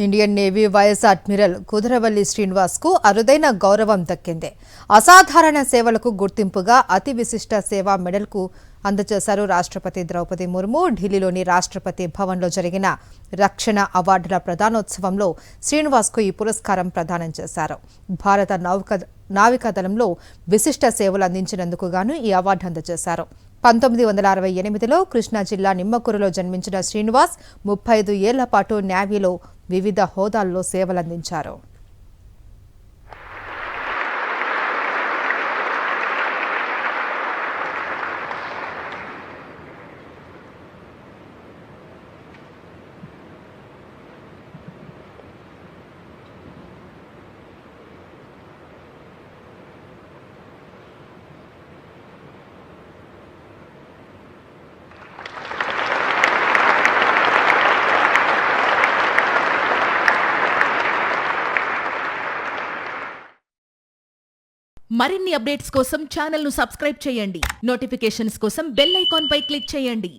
Indian Navy vice admiral Kudaravalli శ్రీనివాస్కు అరుదైన గౌరవం దక్కింది. అసాధారణ సేవలకు గుర్తింపుగా అతి విశిష్ట సేవా మెడల్కు అందజేశారు రాష్ట్రపతి ద్రౌపది ముర్ము. ఢిల్లీలోని రాష్ట్రపతి భవన్లో జరిగిన రక్షణ అవార్డుల ప్రదానోత్సవంలో శ్రీనివాస్కు ఈ పురస్కారం ప్రదానం చేశారు. భారత నావికాదళంలో విశిష్ట సేవలు అందించినందుకు గాను ఈ అవార్డు అందజేశారు. 1968లో కృష్ణా జిల్లా నిమ్మకూరులో జన్మించిన శ్రీనివాస్ 35 ఏళ్ల పాటు నేవీలో వివిధ హోదాల్లో సేవలందించారు. మరిన్ని అప్డేట్స్ కోసం ఛానల్ను సబ్స్క్రైబ్ చేయండి. నోటిఫికేషన్స్ కోసం బెల్ ఐకాన్ పై క్లిక్ చేయండి.